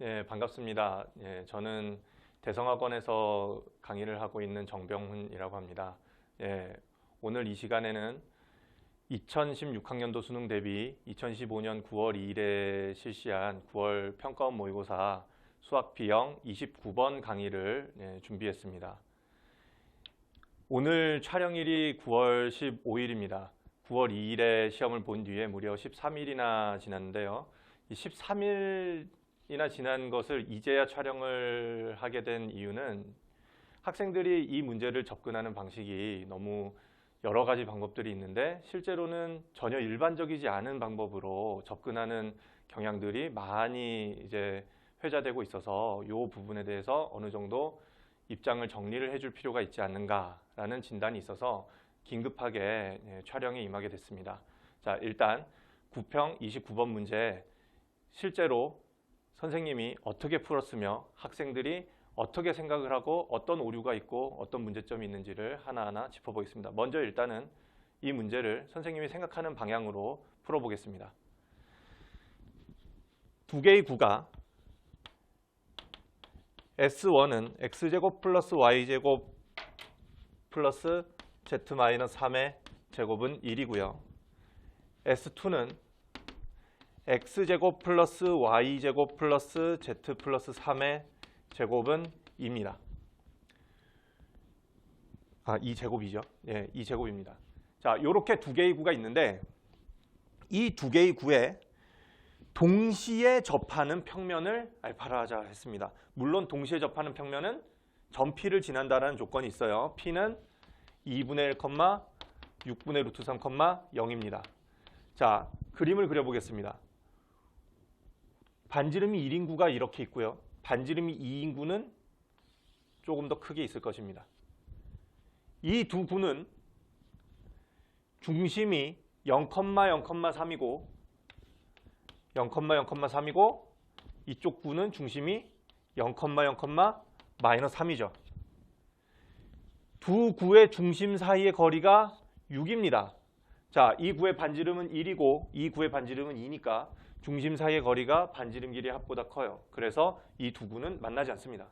예, 반갑습니다. 예, 저는 대성학원에서 강의를 하고 있는 정병훈이라고 합니다. 예, 오늘 이 시간에는 2016학년도 수능 대비 2015년 9월 2일에 실시한 9월 평가원 모의고사 수학 B형 29번 강의를 준비했습니다. 오늘 촬영일이 9월 15일입니다. 9월 2일에 시험을 본 뒤에 무려 13일이나 지났는데요. 이 13일이나 지난 것을 이제야 촬영을 하게 된 이유는 학생들이 이 문제를 접근하는 방식이 너무 여러 가지 방법들이 있는데 실제로는 전혀 일반적이지 않은 방법으로 접근하는 경향들이 많이 이제 회자되고 있어서 이 부분에 대해서 어느 정도 입장을 정리를 해줄 필요가 있지 않는가라는 진단이 있어서 긴급하게 촬영에 임하게 됐습니다. 자, 일단 9평 29번 문제 실제로 선생님이 어떻게 풀었으며 학생들이 어떻게 생각을 하고 어떤 오류가 있고 어떤 문제점이 있는지를 하나하나 짚어보겠습니다. 먼저 일단은 이 문제를 선생님이 생각하는 방향으로 풀어보겠습니다. 두 개의 구가 S1은 X제곱 플러스 Y제곱 플러스 Z-3의 제곱은 1이고요. S2는 X제곱 플러스 Y제곱 플러스 Z 플러스 3의 제곱은 2입니다. 이 제곱이죠. 예, 이 제곱입니다. 자, 이렇게 두 개의 구가 있는데 이 두 개의 구에 동시에 접하는 평면을 알파라 하자 했습니다. 물론 동시에 접하는 평면은 점 P를 지난다라는 조건이 있어요. P는 2분의 1, 6분의 루트 3, 0입니다. 자, 그림을 그려보겠습니다. 반지름이 1인 구가 이렇게 있고요. 반지름이 2인 구는 조금 더 크게 있을 것입니다. 이 두 구는 중심이 0,0,3이고 0,0,3이고 이쪽 구는 중심이 0,0,-3이죠. 두 구의 중심 사이의 거리가 6입니다. 자, 이 구의 반지름은 1이고 이 구의 반지름은 2니까 중심 사이의 거리가 반지름 길이의 합보다 커요. 그래서 이 두 구는 만나지 않습니다.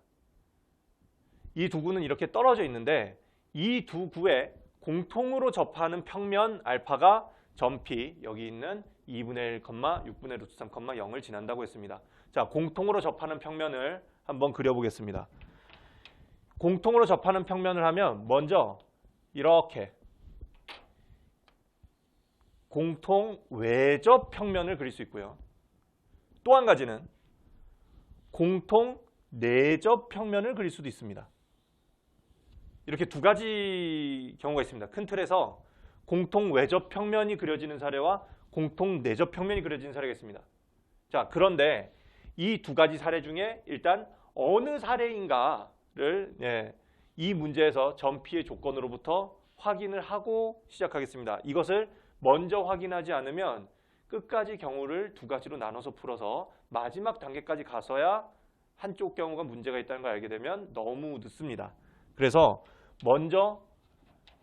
이 두 구는 이렇게 떨어져 있는데 이 두 구의 공통으로 접하는 평면 알파가 점 P, 여기 있는 2분의 1, 6분의 루트 3, 0을 지난다고 했습니다. 자, 공통으로 접하는 평면을 한번 그려보겠습니다. 공통으로 접하는 평면을 하면 먼저 이렇게 공통 외접 평면을 그릴 수 있고요. 또 한 가지는 공통 내접 평면을 그릴 수도 있습니다. 이렇게 두 가지 경우가 있습니다. 큰 틀에서 공통 외접 평면이 그려지는 사례와 공통 내접 평면이 그려지는 사례가 있습니다. 자, 그런데 이 두 가지 사례 중에 일단 어느 사례인가를 이 문제에서 점 P의 조건으로부터 확인을 하고 시작하겠습니다. 이것을 먼저 확인하지 않으면 끝까지 경우를 두 가지로 나눠서 풀어서 마지막 단계까지 가서야 한쪽 경우가 문제가 있다는 걸 알게 되면 너무 늦습니다. 그래서 먼저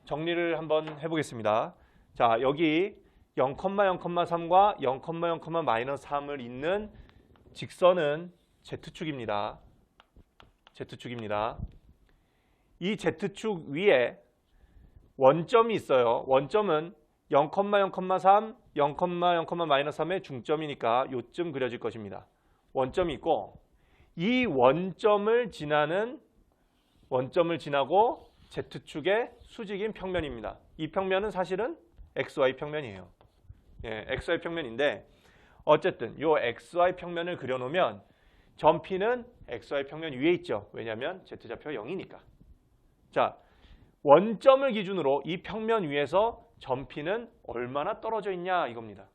정리를 한번 해보겠습니다. 자, 여기 0,0,3과 0,0,-3을 잇는 직선은 Z축입니다. Z축입니다. 이 Z축 위에 원점이 있어요. 원점은 0,0,3, 0,0,-3의 중점이니까 요쯤 그려질 것입니다. 원점이 있고 이 원점을 지나고 Z축의 수직인 평면입니다. 이 평면은 사실은 XY 평면이에요. 예, XY 평면인데 어쨌든 이 XY 평면을 그려놓으면 점 P는 XY 평면 위에 있죠. 왜냐하면 Z좌표 0이니까. 자, 원점을 기준으로 이 평면 위에서 점 P는 얼마나 떨어져 있냐 이겁니다.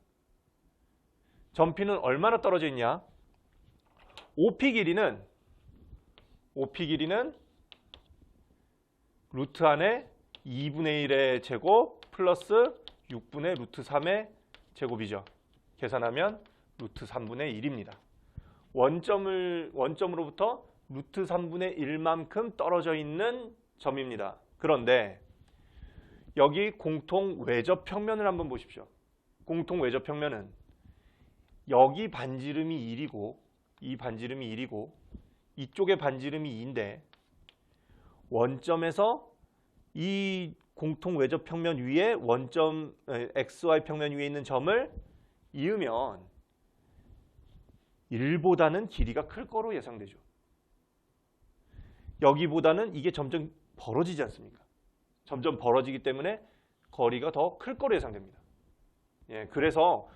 점 P는 얼마나 떨어져 있냐? OP 길이는 루트 안에 2분의 1의 제곱 플러스 6분의 루트 3의 제곱이죠. 계산하면 루트 3분의 1입니다. 원점으로부터 루트 3분의 1만큼 떨어져 있는 점입니다. 그런데 여기 공통 외접 평면을 한번 보십시오. 공통 외접 평면은 여기 반지름이 1이고 이 반지름이 1이고 이쪽의 반지름이 2인데 원점에서 이 공통 외접 평면 위에 원점 XY 평면 위에 있는 점을 이으면 1보다는 길이가 클 거로 예상되죠. 여기보다는 이게 점점 벌어지지 않습니까? 점점 벌어지기 때문에 거리가 더 클 거로 예상됩니다. 예, 그래서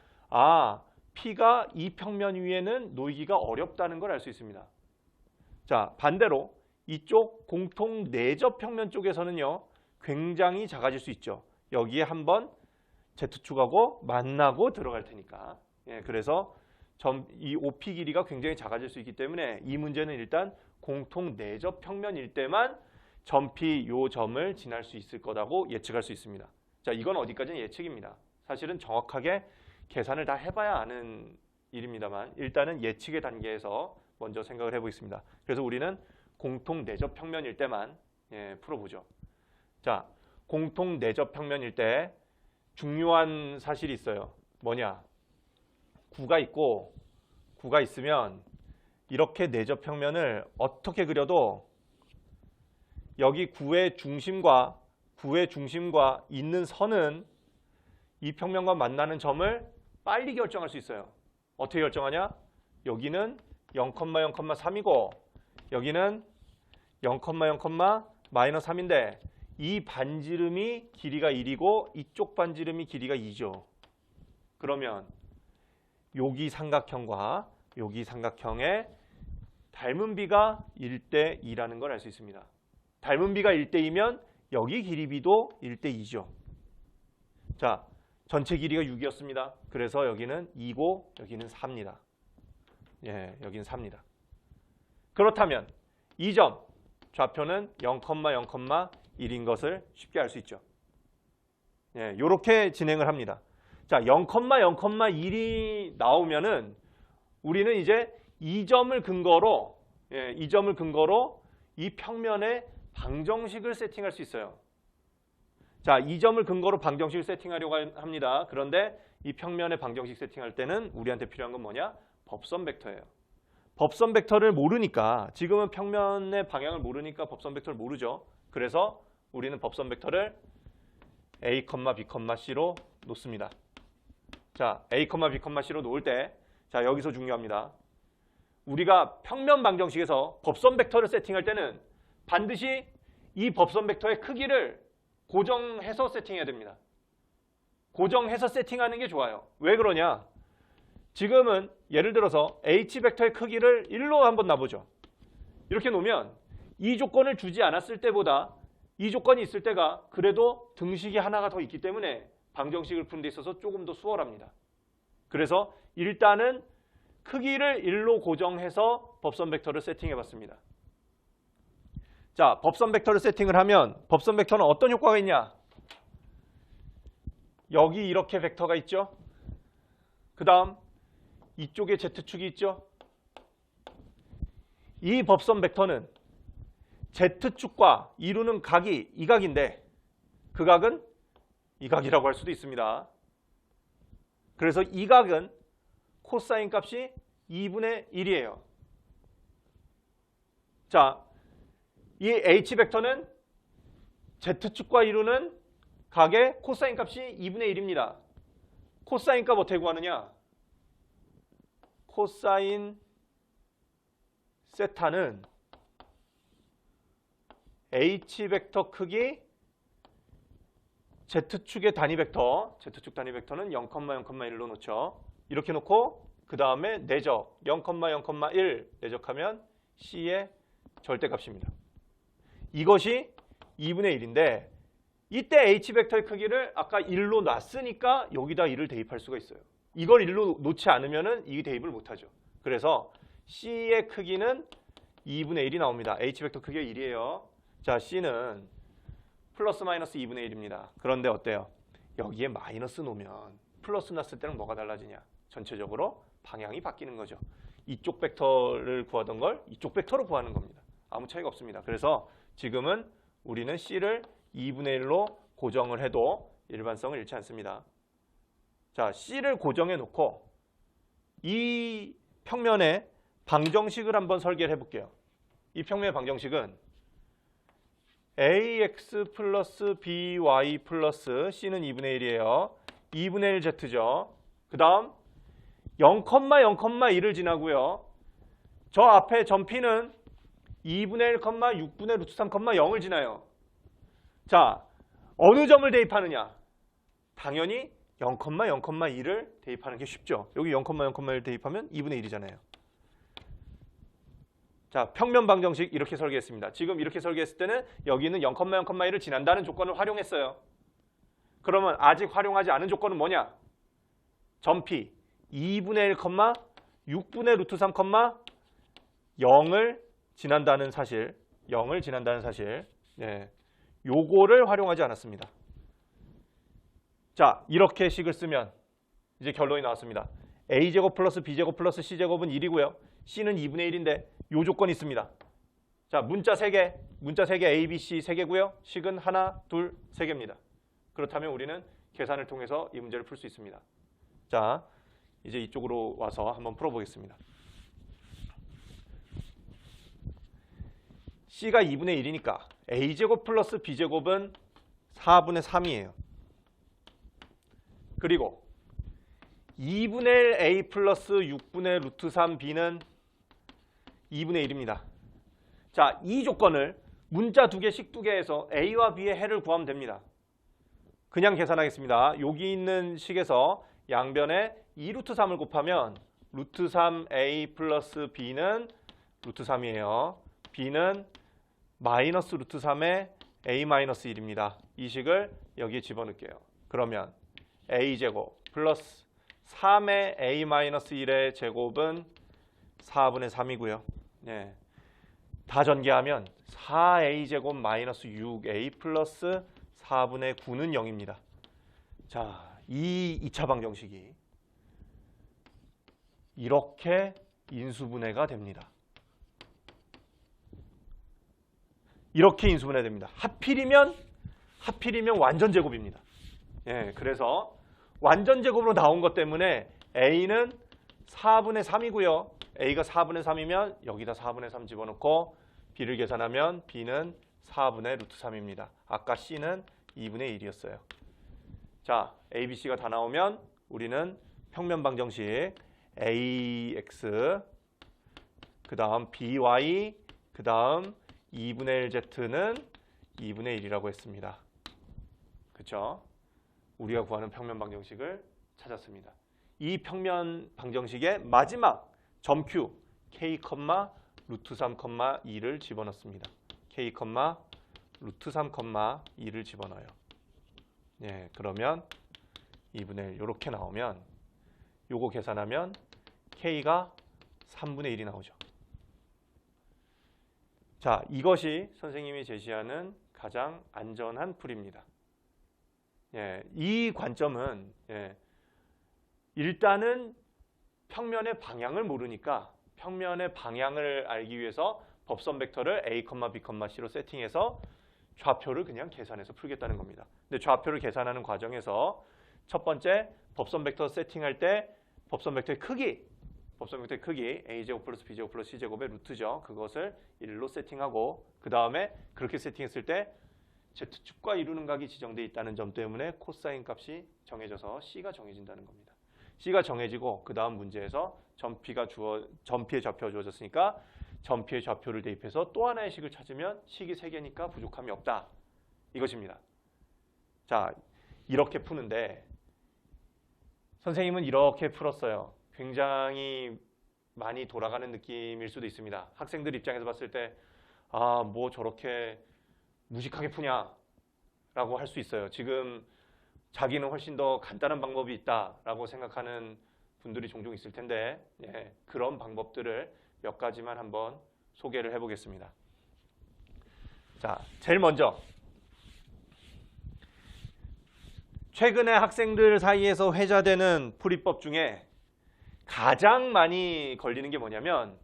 P가 이 평면 위에는 놓이기가 어렵다는 걸 알 수 있습니다. 자, 반대로 이쪽 공통 내접 평면 쪽에서는요, 굉장히 작아질 수 있죠. 여기에 한번 Z축하고 만나고 들어갈 테니까. 예, 그래서 이 OP 길이가 굉장히 작아질 수 있기 때문에 이 문제는 일단 공통 내접 평면일 때만 점 P 요 점을 지날 수 있을 거라고 예측할 수 있습니다. 자, 이건 어디까지는 예측입니다. 사실은 정확하게 계산을 다 해봐야 아는 일입니다만 일단은 예측의 단계에서 먼저 생각을 해보겠습니다. 그래서 우리는 공통 내접 평면일 때만 풀어보죠. 자, 공통 내접 평면일 때 중요한 사실이 있어요. 뭐냐? 구가 있고 구가 있으면 이렇게 내접 평면을 어떻게 그려도 여기 구의 중심과 있는 선은 이 평면과 만나는 점을 빨리 결정할 수 있어요. 어떻게 결정하냐? 여기는 0,0,3이고 여기는 0,0,-3인데 이 반지름이 길이가 1이고 이쪽 반지름이 길이가 2죠. 그러면 여기 삼각형과 여기 삼각형의 닮은 비가 1대 2라는 걸 알 수 있습니다. 닮은 비가 1대 2면 여기 길이 비도 1대 2죠. 자, 전체 길이가 6이었습니다. 그래서 여기는 2고 여기는 4입니다. 예, 여기는 4입니다. 그렇다면 이 점 좌표는 0,0,1인 것을 쉽게 알 수 있죠. 예, 이렇게 진행을 합니다. 자, 0,0,1이 나오면은 우리는 이제 이 점을 근거로 이 평면의 방정식을 세팅할 수 있어요. 자, 이 점을 근거로 방정식을 세팅하려고 합니다. 그런데 이 평면의 방정식 세팅할 때는 우리한테 필요한 건 뭐냐? 법선 벡터예요. 법선 벡터를 모르니까 지금은 평면의 방향을 모르니까 법선 벡터를 모르죠. 그래서 우리는 법선 벡터를 A, B, C로 놓습니다. 자, A, B, C로 놓을 때 자, 여기서 중요합니다. 우리가 평면 방정식에서 법선 벡터를 세팅할 때는 반드시 이 법선 벡터의 크기를 고정해서 세팅해야 됩니다. 고정해서 세팅하는 게 좋아요. 왜 그러냐? 지금은 예를 들어서 H 벡터의 크기를 1로 한번 놔보죠. 이렇게 놓으면 이 조건을 주지 않았을 때보다 이 조건이 있을 때가 그래도 등식이 하나가 더 있기 때문에 방정식을 푸는 데 있어서 조금 더 수월합니다. 그래서 일단은 크기를 1로 고정해서 법선 벡터를 세팅해 봤습니다. 자, 법선 벡터를 세팅을 하면 법선 벡터는 어떤 효과가 있냐? 여기 이렇게 벡터가 있죠? 그 다음 이쪽에 Z축이 있죠? 이 법선 벡터는 Z축과 이루는 각이 이 각인데 그 각은 이 각이라고 할 수도 있습니다. 그래서 이 각은 코사인 값이 2분의 1이에요. 자, 이 H 벡터는 Z축과 이루는 각의 코사인 값이 2분의 1입니다. 코사인 값 어떻게 구하느냐? 코사인 세타는 H 벡터 크기 Z축의 단위 벡터, Z축 단위 벡터는 0,0,1로 놓죠. 이렇게 놓고 그 다음에 내적 0,0,1 내적하면 C의 절대값입니다. 이것이 2분의 1인데 이때 H 벡터의 크기를 아까 1로 놨으니까 여기다 1을 대입할 수가 있어요. 이걸 1로 놓지 않으면 이 대입을 못하죠. 그래서 C의 크기는 2분의 1이 나옵니다. H 벡터 크기가 1이에요. 자, C는 플러스 마이너스 2분의 1입니다. 그런데 어때요? 여기에 마이너스 놓으면 플러스 놨을 때는 뭐가 달라지냐? 전체적으로 방향이 바뀌는 거죠. 이쪽 벡터를 구하던 걸 이쪽 벡터로 구하는 겁니다. 아무 차이가 없습니다. 그래서 지금은 우리는 C를 2분의 1로 고정을 해도 일반성을 잃지 않습니다. 자, C를 고정해 놓고 이 평면의 방정식을 한번 설계를 해볼게요. 이 평면의 방정식은 ax 플러스 by 플러스 c는 2분의 1이에요. 2분의 1z죠. 그 다음 0,0,1을 지나고요. 저 앞에 점 p는 2분의 1, 6분의 루트 3, 0을 지나요. 자, 어느 점을 대입하느냐? 당연히 0,0,1을 대입하는 게 쉽죠. 여기 0,0,1 대입하면 2분의 1이잖아요. 자, 평면 방정식 이렇게 설계했습니다. 지금 이렇게 설계했을 때는 여기는 0,0,1을 지난다는 조건을 활용했어요. 그러면 아직 활용하지 않은 조건은 뭐냐? 점 P 2분의 1, 6분의 루트 3, 0을 지난다는 사실, 예, 요거를 활용하지 않았습니다. 자, 이렇게 식을 쓰면 이제 결론이 나왔습니다. a제곱 플러스 b제곱 플러스 c제곱은 1이고요. c는 2분의 1인데 요 조건이 있습니다. 자, 문자 3개 a, b, c 3개고요. 식은 하나, 둘, 3개입니다. 그렇다면 우리는 계산을 통해서 이 문제를 풀 수 있습니다. 자, 이제 이쪽으로 와서 한번 풀어보겠습니다. c가 2분의 1이니까 a제곱 플러스 b제곱은 4분의 3이에요. 그리고 2분의 1 a 플러스 6분의 루트 3 b는 2분의 1입니다. 자, 이 조건을 문자 2개씩 2개에서 a와 b의 해를 구하면 됩니다. 그냥 계산하겠습니다. 여기 있는 식에서 양변에 2루트 3을 곱하면 루트 3a 플러스 b는 루트 3이에요. b는 마이너스 루트 3의 a 마이너스 1입니다. 이 식을 여기에 집어넣을게요. 그러면 a제곱 플러스 3의 a 마이너스 1의 제곱은 4분의 3이고요. 예. 다 전개하면 4a제곱 마이너스 6a 플러스 4분의 9는 0입니다. 자, 이 2차 방정식이 이렇게 인수분해가 됩니다. 이렇게 인수분해 됩니다. 하필이면 완전 제곱입니다. 예, 그래서 완전 제곱으로 나온 것 때문에 a는 4분의 3이고요. a가 4분의 3이면 여기다 4분의 3 집어넣고 b를 계산하면 b는 4분의 루트 3입니다. 아까 c는 2분의 1이었어요. 자, a, b, c가 다 나오면 우리는 평면 방정식 ax 그 다음 by 그 다음 2분의 1z는 2분의 1이라고 했습니다. 그렇죠? 우리가 구하는 평면 방정식을 찾았습니다. 이 평면 방정식의 마지막 점 Q k, 루트 3, 2를 집어넣습니다. k, 루트 3, 2를 집어넣어요. 예, 그러면 2분의 1 이렇게 나오면 요거 계산하면 k가 3분의 1이 나오죠. 자, 이것이 선생님이 제시하는 가장 안전한 풀이입니다. 예, 이 관점은 일단은 평면의 방향을 모르니까 평면의 방향을 알기 위해서 법선 벡터를 a, b, c로 세팅해서 좌표를 그냥 계산해서 풀겠다는 겁니다. 근데 좌표를 계산하는 과정에서 첫 번째 법선 벡터 세팅할 때 법선 벡터의 크기 a제곱 플러스 b제곱 플러스 c제곱의 루트죠. 그것을 1로 세팅하고 그 다음에 그렇게 세팅했을 때 z축과 이루는 각이 지정되어 있다는 점 때문에 코사인 값이 정해져서 c가 정해진다는 겁니다. c가 정해지고 그 다음 문제에서 점 P의 좌표가 주어졌으니까 점 P의 좌표를 대입해서 또 하나의 식을 찾으면 식이 3개니까 부족함이 없다. 이것입니다. 자, 이렇게 푸는데 선생님은 이렇게 풀었어요. 굉장히 많이 돌아가는 느낌일 수도 있습니다. 학생들 입장에서 봤을 때 아, 뭐 저렇게 무식하게 푸냐라고 할 수 있어요. 지금 자기는 훨씬 더 간단한 방법이 있다라고 생각하는 분들이 종종 있을 텐데 그런 방법들을 몇 가지만 한번 소개를 해보겠습니다. 자, 제일 먼저 최근에 학생들 사이에서 회자되는 풀이법 중에 가장 많이 걸리는 게 뭐냐면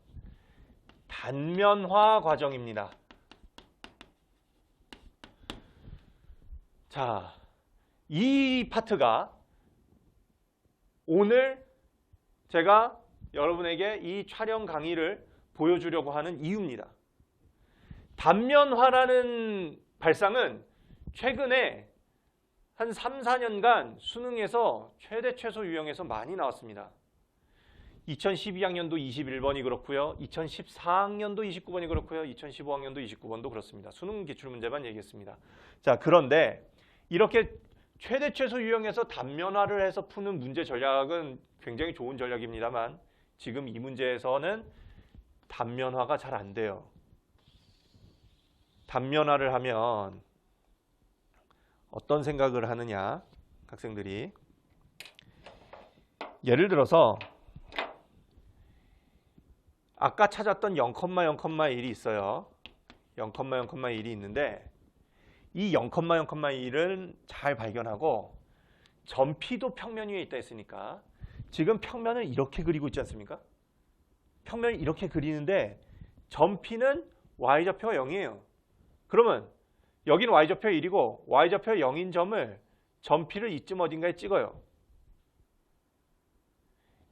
단면화 과정입니다. 자, 이 파트가 오늘 제가 여러분에게 이 촬영 강의를 보여주려고 하는 이유입니다. 단면화라는 발상은 최근에 한 3, 4년간 수능에서 최대 최소 유형에서 많이 나왔습니다. 2012학년도 21번이 그렇고요. 2014학년도 29번이 그렇고요. 2015학년도 29번도 그렇습니다. 수능 기출문제만 얘기했습니다. 자, 그런데 이렇게 최대 최소 유형에서 단면화를 해서 푸는 문제 전략은 굉장히 좋은 전략입니다만 지금 이 문제에서는 단면화가 잘 안 돼요. 단면화를 하면 어떤 생각을 하느냐, 학생들이. 예를 들어서 아까 찾았던 0,0,1이 있어요. 0,0,1이 있는데 이 0,0,1은 잘 발견하고 점피도 평면 위에 있다 했으니까 지금 평면을 이렇게 그리고 있지 않습니까? 평면을 이렇게 그리는데 점피는 y좌표가 0이에요. 그러면 여기는 y좌표 1이고 y좌표 0인 점을 점피를 이쯤 어딘가에 찍어요.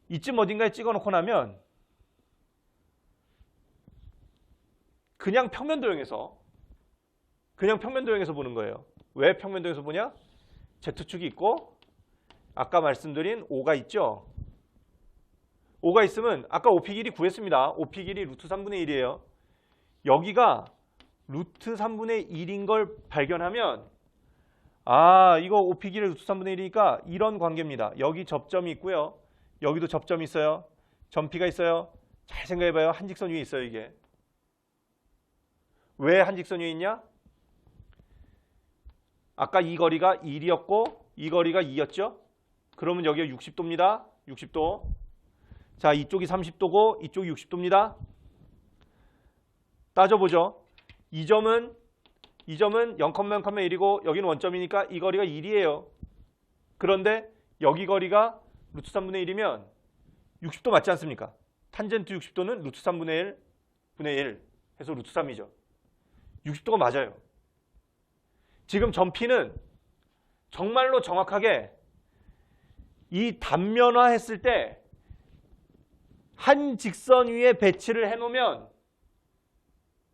이쯤 어딘가에 찍어놓고 나면 그냥 평면도형에서 보는 거예요. 왜 평면도형에서 보냐? Z축이 있고 아까 말씀드린 O가 있죠. O가 있으면 아까 OP 길이 구했습니다. OP 길이 루트 3분의 1이에요. 여기가 루트 3분의 1인 걸 발견하면 아, 이거 OP 길이 루트 3분의 1이니까 이런 관계입니다. 여기 접점이 있고요. 여기도 접점이 있어요. 점피가 있어요. 잘 생각해봐요. 한직선 위에 있어요, 이게. 왜 한직선 위에 있냐? 아까 이 거리가 1이었고 이 거리가 2였죠? 그러면 여기가 60도입니다. 60도. 자, 이쪽이 30도고 이쪽이 60도입니다. 따져보죠. 이 점은 0,0,1이고 여기는 원점이니까 이 거리가 1이에요. 그런데 여기 거리가 루트 3분의 1이면 60도 맞지 않습니까? 탄젠트 60도는 루트 3분의 1분의 1 해서 루트 3이죠. 60도가 맞아요. 지금 점피는 정말로 정확하게 이 단면화 했을 때 한 직선 위에 배치를 해놓으면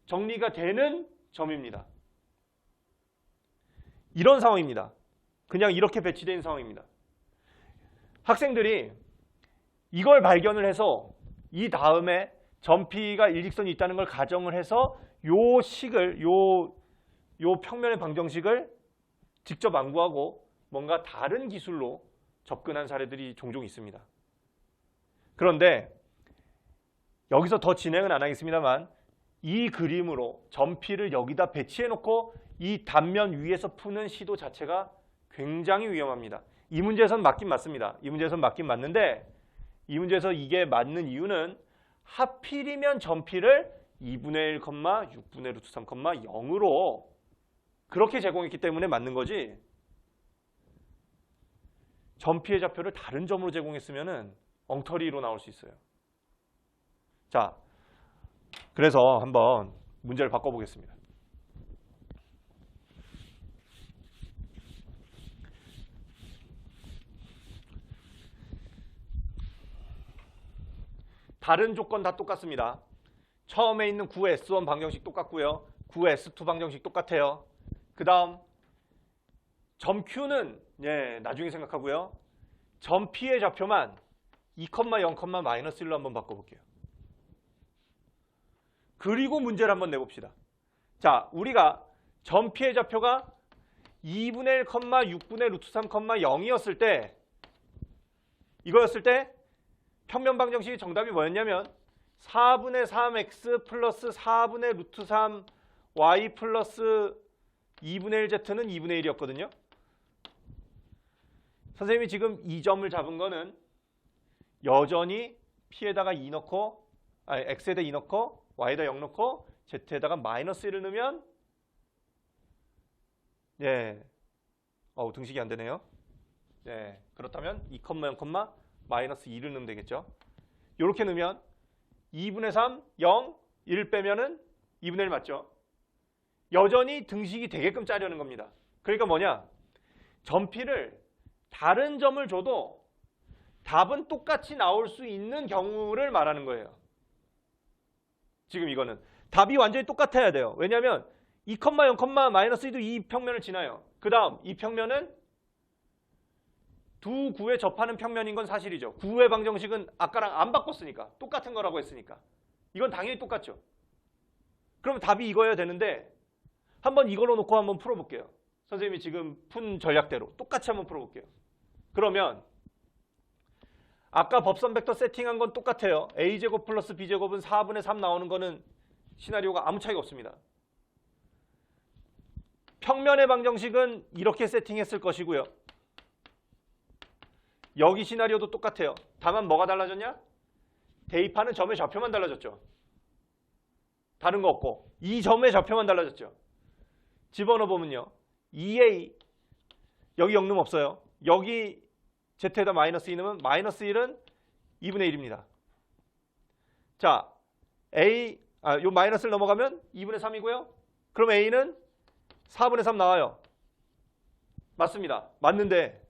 정리가 되는 점입니다. 이런 상황입니다. 그냥 이렇게 배치된 상황입니다. 학생들이 이걸 발견을 해서 이 다음에 점피가 일직선이 있다는 걸 가정을 해서 요 식을 요 평면의 방정식을 직접 완구하고 뭔가 다른 기술로 접근한 사례들이 종종 있습니다. 그런데 여기서 더 진행은 안 하겠습니다만 이 그림으로 점피를 여기다 배치해 놓고 이 단면 위에서 푸는 시도 자체가 굉장히 위험합니다. 이 문제에서는 맞긴 맞습니다. 이 문제에서는 맞긴 맞는데 이 문제에서 이게 맞는 이유는 하필이면 점피를 2분의 1, 6분의 루트 3, 0으로 그렇게 제공했기 때문에 맞는 거지 점피의 좌표를 다른 점으로 제공했으면 엉터리로 나올 수 있어요. 자, 그래서 한번 문제를 바꿔보겠습니다. 다른 조건 다 똑같습니다. 처음에 있는 9S1 방정식 똑같고요. 9S2 방정식 똑같아요. 그 다음 점 Q는 나중에 생각하고요. 점 P의 좌표만 2,0,-1로 한번 바꿔볼게요. 그리고 문제를 한번 내봅시다. 자, 우리가 점 P의 좌표가 2분의 1, 6분의 루트 3, 0이었을 때 이거였을 때 평면 방정식의 정답이 뭐였냐면 4분의 3x 플러스 4분의 루트 3 y 플러스 2분의 1z는 2분의 1이었거든요. 선생님이 지금 이 점을 잡은 거는 여전히 p에다가 2 넣고 x에다 2 넣고 y에다 0 넣고 z에다가 마이너스 1을 넣으면 등식이 안 되네요. 그렇다면 2,0, 마이너스 2를 넣으면 되겠죠. 이렇게 넣으면 2분의 3, 0, 1 빼면은 2분의 1 맞죠? 여전히 등식이 되게끔 짜려는 겁니다. 그러니까 뭐냐? 점피를 다른 점을 줘도 답은 똑같이 나올 수 있는 경우를 말하는 거예요. 지금 이거는 답이 완전히 똑같아야 돼요. 왜냐하면 2, 0, 마이너스 2도 이 평면을 지나요. 그 다음 이 평면은 두 구에 접하는 평면인 건 사실이죠. 구의 방정식은 아까랑 안 바꿨으니까 똑같은 거라고 했으니까 이건 당연히 똑같죠. 그럼 답이 이거여야 되는데 한번 이걸로 놓고 한번 풀어볼게요. 선생님이 지금 푼 전략대로 똑같이 한번 풀어볼게요. 그러면 아까 법선 벡터 세팅한 건 똑같아요. a제곱 플러스 b제곱은 4분의 3 나오는 거는 시나리오가 아무 차이가 없습니다. 평면의 방정식은 이렇게 세팅했을 것이고요. 여기 시나리오도 똑같아요. 다만 뭐가 달라졌냐? 대입하는 점의 좌표만 달라졌죠. 다른 거 없고 이 점의 좌표만 달라졌죠. 집어넣어 보면요. 2a 여기 영름 없어요. 여기 z에다 마이너스 2 넣으면 마이너스 1은 2분의 1입니다. 자, 요 마이너스를 넘어가면 2분의 3이고요. 그럼 a는 4분의 3 나와요. 맞습니다. 맞는데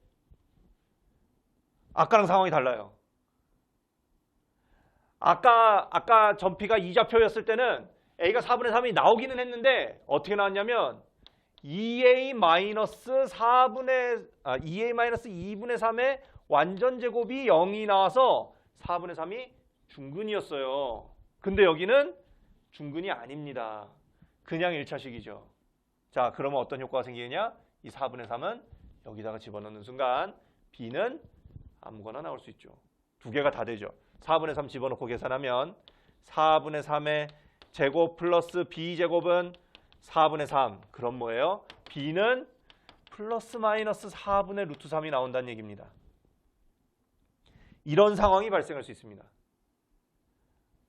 아까랑 상황이 달라요. 아까 전피가 이좌표였을 때는 a가 4분의 3이 나오기는 했는데 어떻게 나왔냐면 2a 마이너스 2a 마이너스 2분의 3의 완전 제곱이 0이 나와서 4분의 3이 중근이었어요. 근데 여기는 중근이 아닙니다. 그냥 1차식이죠. 자, 그러면 어떤 효과가 생기느냐? 이 4분의 3은 여기다가 집어넣는 순간 b는 아무거나 나올 수 있죠. 두 개가 다 되죠. 4분의 3 집어넣고 계산하면 4분의 3의 제곱 플러스 b제곱은 4분의 3. 그럼 뭐예요? b는 플러스 마이너스 4분의 루트 3이 나온다는 얘기입니다. 이런 상황이 발생할 수 있습니다.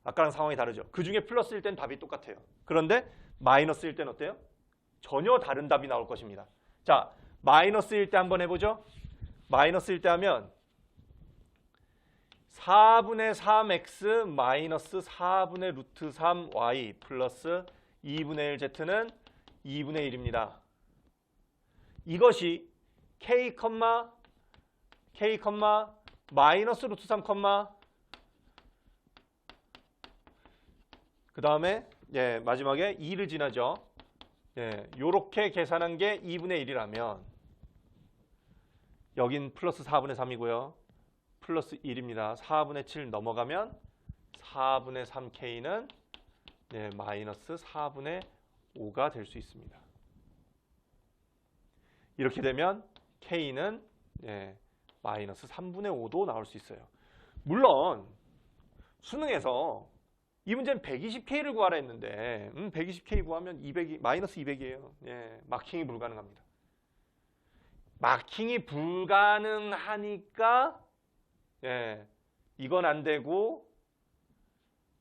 아까랑 상황이 다르죠. 그 중에 플러스일 땐 답이 똑같아요. 그런데 마이너스일 땐 어때요? 전혀 다른 답이 나올 것입니다. 자, 마이너스일 때 한번 해보죠. 마이너스일 때 하면 4분의 3x 마이너스 4분의 루트 3y 플러스 2분의 1z는 2분의 1입니다. 이것이 k, 마이너스 루트 3, 그 다음에 마지막에 2를 지나죠. 요렇게 계산한 게 2분의 1이라면 여긴 플러스 4분의 3이고요. 플러스 1입니다. 4분의 7 넘어가면 4분의 3k는 마이너스 4분의 5가 될 수 있습니다. 이렇게 되면 k는 마이너스 3분의 5도 나올 수 있어요. 물론 수능에서 이 문제는 120k를 구하라 했는데 120k 구하면 200이 마이너스 200이에요. 마킹이 불가능합니다. 마킹이 불가능하니까 이건 안 되고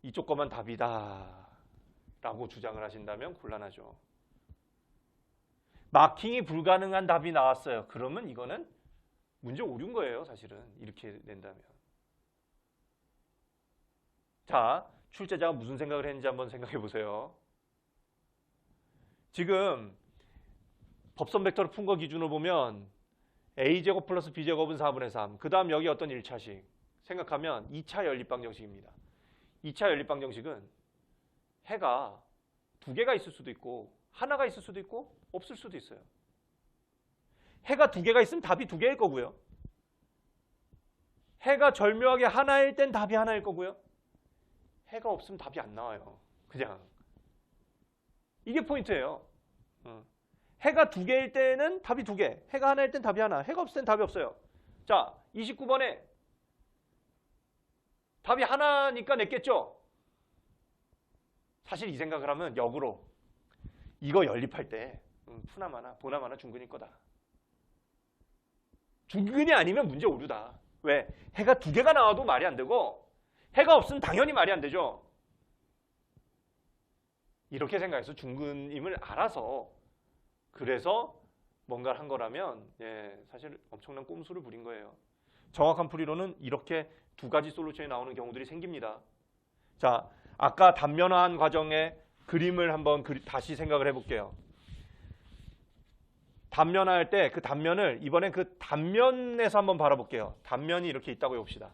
이쪽 것만 답이다 라고 주장을 하신다면 곤란하죠. 마킹이 불가능한 답이 나왔어요. 그러면 이거는 문제 오류인 거예요. 사실은 이렇게 낸다면. 자, 출제자가 무슨 생각을 했는지 한번 생각해 보세요. 지금 법선 벡터를 푼 거 기준으로 보면 a제곱 플러스 b제곱은 4분의 3. 그 다음 여기 어떤 1차식 생각하면 2차 연립방정식입니다. 2차 연립방정식은 해가 두 개가 있을 수도 있고 하나가 있을 수도 있고 없을 수도 있어요. 해가 두 개가 있으면 답이 두 개일 거고요. 해가 절묘하게 하나일 땐 답이 하나일 거고요. 해가 없으면 답이 안 나와요. 그냥 이게 포인트예요. 해가 두 개일 때는 답이 두 개, 해가 하나일 땐 답이 하나, 해가 없을 땐 답이 없어요. 자, 29번에 답이 하나니까 냈겠죠? 사실 이 생각을 하면 역으로 이거 연립할 때 푸나마나 보나마나 중근일 거다. 중근이 아니면 문제 오류다. 왜? 해가 두 개가 나와도 말이 안 되고 해가 없으면 당연히 말이 안 되죠. 이렇게 생각해서 중근임을 알아서 그래서 뭔가를 한 거라면 사실 엄청난 꼼수를 부린 거예요. 정확한 풀이로는 이렇게 두 가지 솔루션이 나오는 경우들이 생깁니다. 자, 아까 단면화한 과정의 그림을 한번 다시 생각을 해볼게요. 단면화할 때 그 단면을 이번엔 그 단면에서 한번 바라볼게요. 단면이 이렇게 있다고 해봅시다.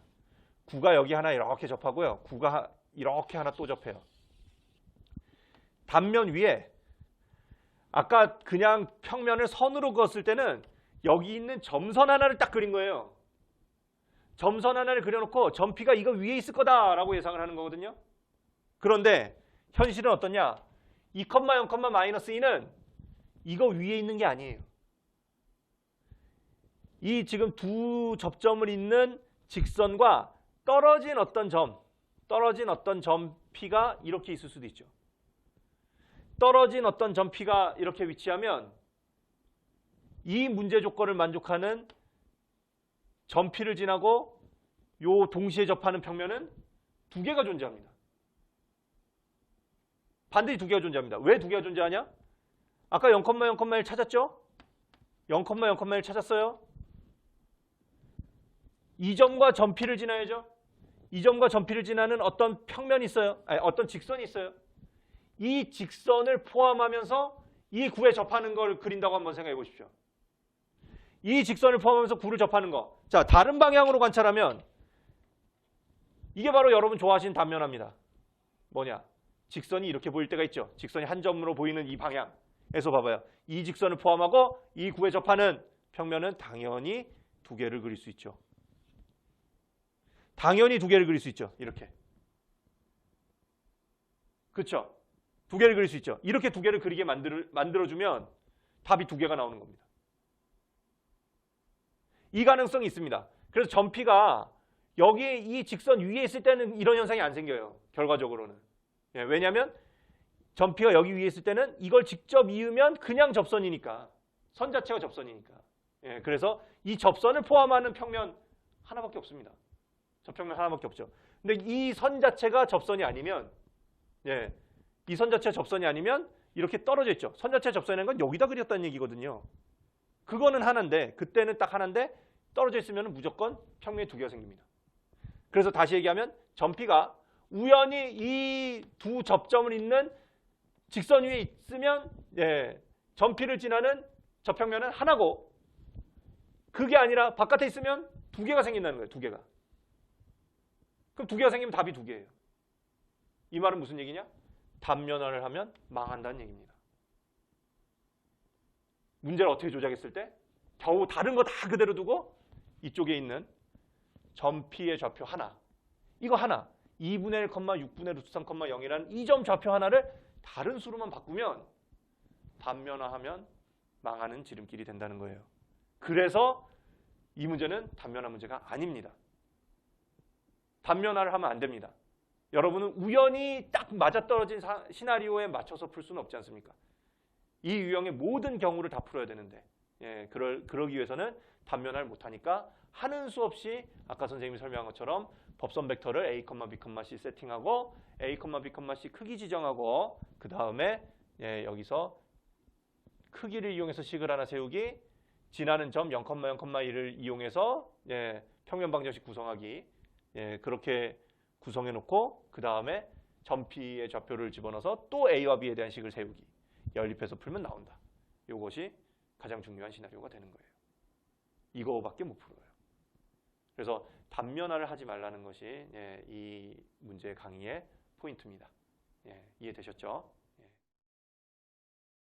구가 여기 하나 이렇게 접하고요. 구가 이렇게 하나 또 접해요. 단면 위에 아까 그냥 평면을 선으로 그었을 때는 여기 있는 점선 하나를 딱 그린 거예요. 점선 하나를 그려놓고 점피가 이거 위에 있을 거다라고 예상을 하는 거거든요. 그런데 현실은 어떠냐? 2,0, 마이너스 2는 이거 위에 있는 게 아니에요. 이 지금 두 접점을 잇는 직선과 떨어진 어떤 점 P가 이렇게 있을 수도 있죠. 떨어진 어떤 점 P가 이렇게 위치하면 이 문제 조건을 만족하는 점 P를 지나고 요 동시에 접하는 평면은 두 개가 존재합니다. 반드시 두 개가 존재합니다. 왜 두 개가 존재하냐? 아까 0,0,1 찾았죠? 0,0,1 찾았어요? 이 점과 점 P를 지나야죠. 이 점과 점 P를 지나는 어떤 평면이 있어요. 아니, 어떤 직선이 있어요. 이 직선을 포함하면서 이 구에 접하는 걸 그린다고 한번 생각해 보십시오. 이 직선을 포함하면서 구를 접하는 거. 자, 다른 방향으로 관찰하면 이게 바로 여러분 좋아하시는 단면화입니다. 뭐냐? 직선이 이렇게 보일 때가 있죠. 직선이 한 점으로 보이는 이 방향에서 봐봐요. 이 직선을 포함하고 이 구에 접하는 평면은 당연히 두 개를 그릴 수 있죠. 당연히 두 개를 그릴 수 있죠. 이렇게. 그렇죠? 두 개를 그릴 수 있죠. 이렇게 두 개를 그리게 만들어주면 답이 두 개가 나오는 겁니다. 이 가능성이 있습니다. 그래서 점 P가 여기 이 직선 위에 있을 때는 이런 현상이 안 생겨요. 결과적으로는. 예, 왜냐하면 점 P가 여기 위에 있을 때는 이걸 직접 이으면 그냥 접선이니까. 선 자체가 접선이니까. 예, 그래서 이 접선을 포함하는 평면 하나밖에 없습니다. 접평면 하나밖에 없죠. 근데 이 선 자체가 접선이 아니면 예, 이 선 자체가 접선이 아니면 이렇게 떨어져 있죠. 선 자체가 접선이라는 건 여기다 그렸다는 얘기거든요. 그거는 하나인데 그때는 딱 하나인데 떨어져 있으면 무조건 평면이 두 개가 생깁니다. 그래서 다시 얘기하면 점 P가 우연히 이 두 접점을 잇는 직선 위에 있으면 예, 점 P를 지나는 접평면은 하나고 그게 아니라 바깥에 있으면 두 개가 생긴다는 거예요. 두 개가. 그럼 두 개가 생기면 답이 두 개예요. 이 말은 무슨 얘기냐? 단면화를 하면 망한다는 얘기입니다. 문제를 어떻게 조작했을 때 겨우 다른 거 다 그대로 두고 이쪽에 있는 점 P의 좌표 하나 이거 하나 2분의 1, 6분의 루트 3, 0이라는 이 점 좌표 하나를 다른 수로만 바꾸면 단면화하면 망하는 지름길이 된다는 거예요. 그래서 이 문제는 단면화 문제가 아닙니다. 단면화를 하면 안 됩니다. 여러분은 우연히 딱 맞아떨어진 시나리오에 맞춰서 풀 수는 없지 않습니까? 이 유형의 모든 경우를 다 풀어야 되는데 예, 그러기 위해서는 단면화를 못하니까 하는 수 없이 아까 선생님이 설명한 것처럼 법선 벡터를 A, B, C 세팅하고 A, B, C 크기 지정하고 그 다음에 예, 여기서 크기를 이용해서 식을 하나 세우기 지나는 점 0,1을 이용해서 예, 평면 방정식 구성하기 예, 그렇게 구성해 놓고 그 다음에 점 P의 좌표를 집어넣어서 또 A와 B에 대한 식을 세우기 연립해서 풀면 나온다. 이것이 가장 중요한 시나리오가 되는 거예요. 이거밖에 못 풀어요. 그래서 단면화를 하지 말라는 것이 예, 이 문제 강의의 포인트입니다. 예, 이해되셨죠?